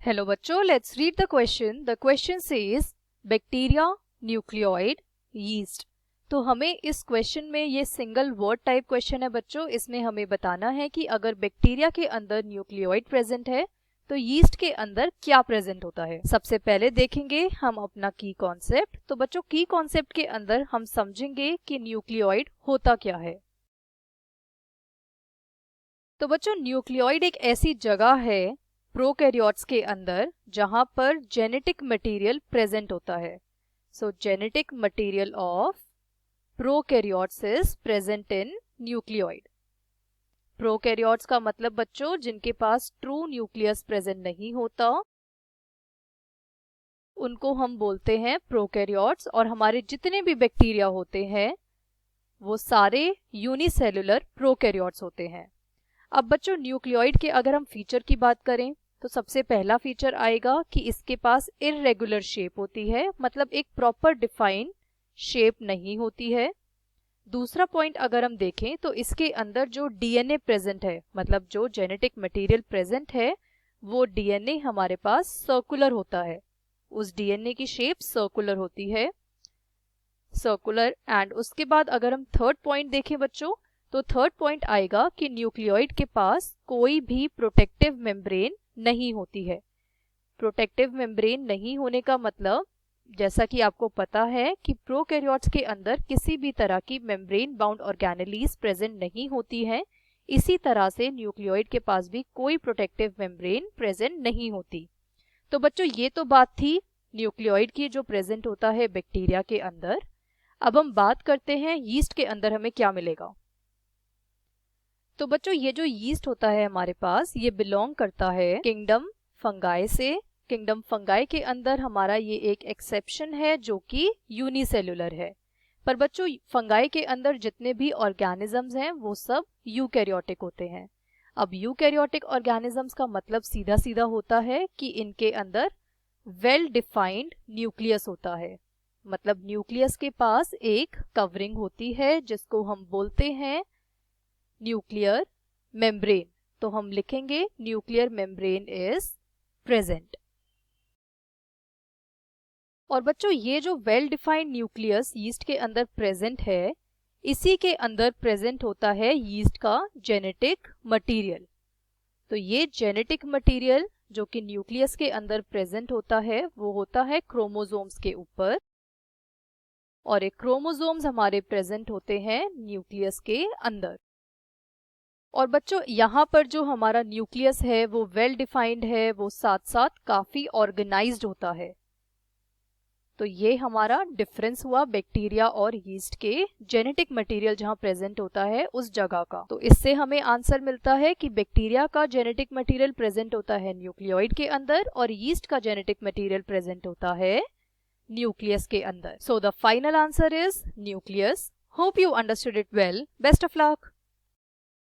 Hello बच्चों, let's read the question. The question says bacteria, nucleoid, yeast. तो हमें इस क्वेश्चन में ये सिंगल वर्ड टाइप क्वेश्चन है बच्चों. इसमें हमें बताना है कि अगर बैक्टीरिया के अंदर न्यूक्लियोइड प्रेजेंट है तो यीस्ट के अंदर क्या प्रेजेंट होता है. सबसे पहले देखेंगे हम अपना की कॉन्सेप्ट. तो बच्चों की कॉन्सेप्ट के अंदर हम समझेंगे कि न्यूक्लियोइड होता क्या है. तो बच्चों न्यूक्लियोइड एक ऐसी जगह है प्रोकैरियोट्स के अंदर जहां पर जेनेटिक मटेरियल प्रेजेंट होता है. सो genetic material of prokaryotes is present in nucleoid. Prokaryotes का मतलब बच्चों जिनके पास ट्रू न्यूक्लियस प्रेजेंट नहीं होता उनको हम बोलते हैं प्रोकैरियोट्स. और हमारे जितने भी बैक्टीरिया होते हैं वो सारे यूनिसेलुलर प्रोकैरियोट्स होते हैं. अब बच्चों न्यूक्लियोइड के अगर हम फीचर की बात करें तो सबसे पहला फीचर आएगा कि इसके पास इर्रेगुलर शेप होती है, मतलब एक प्रॉपर डिफाइंड शेप नहीं होती है. दूसरा पॉइंट अगर हम देखें तो इसके अंदर जो डीएनए प्रेजेंट है, मतलब जो जेनेटिक मटेरियल प्रेजेंट है वो डीएनए हमारे पास सर्कुलर होता है. उस डीएनए की शेप सर्कुलर होती है, सर्कुलर. एंड उसके बाद अगर हम थर्ड पॉइंट देखें बच्चों तो थर्ड पॉइंट आएगा कि न्यूक्लियोइड के पास कोई भी प्रोटेक्टिव मेम्ब्रेन नहीं होती है. प्रोटेक्टिव मेम्ब्रेन नहीं होने का मतलब जैसा कि आपको पता है कि प्रोकैरियोट्स के अंदर किसी भी तरह की मेम्ब्रेन बाउंड ऑर्गेनेलीज प्रेजेंट नहीं होती है. इसी तरह से न्यूक्लियोइड के पास भी कोई प्रोटेक्टिव मेम्ब्रेन प्रेजेंट नहीं होती. तो बच्चों ये तो बात थी न्यूक्लियोइड की जो प्रेजेंट होता है बैक्टीरिया के अंदर. अब हम बात करते हैं यीस्ट के अंदर हमें क्या मिलेगा. तो बच्चों ये जो यीस्ट होता है हमारे पास ये बिलोंग करता है किंगडम फंगाई से. किंगडम फंगाई के अंदर हमारा ये एक एक्सेप्शन है जो कि यूनिसेलुलर है. पर बच्चों फंगाई के अंदर जितने भी ऑर्गेनिजम्स हैं वो सब यूकैरियोटिक होते हैं. अब यूकैरियोटिक ऑर्गेनिजम्स का मतलब सीधा सीधा होता है कि इनके अंदर वेल डिफाइंड न्यूक्लियस होता है. मतलब न्यूक्लियस के पास एक कवरिंग होती है जिसको हम बोलते हैं न्यूक्लियर मेम्ब्रेन. तो हम लिखेंगे न्यूक्लियर मेम्ब्रेन इज प्रेजेंट. और बच्चों ये जो वेल डिफाइंड न्यूक्लियस यीस्ट के अंदर प्रेजेंट है इसी के अंदर प्रेजेंट होता है यीस्ट का जेनेटिक मटेरियल. तो ये जेनेटिक मटेरियल जो कि न्यूक्लियस के अंदर प्रेजेंट होता है वो होता है क्रोमोसोम्स के ऊपर. और एक क्रोमोसोम्स हमारे प्रेजेंट होते हैं न्यूक्लियस के अंदर. और बच्चों यहाँ पर जो हमारा न्यूक्लियस है वो वेल डिफाइंड है, वो साथ साथ काफी ऑर्गेनाइज्ड होता है. तो ये हमारा डिफरेंस हुआ बैक्टीरिया और यीस्ट के जेनेटिक मटेरियल जहाँ प्रेजेंट होता है उस जगह का. तो इससे हमें आंसर मिलता है कि बैक्टीरिया का जेनेटिक मटेरियल प्रेजेंट होता है न्यूक्लियोइड के अंदर और यीस्ट का जेनेटिक मटेरियल प्रेजेंट होता है न्यूक्लियस के अंदर. So the final answer is nucleus. Hope you understood it well. Best of luck.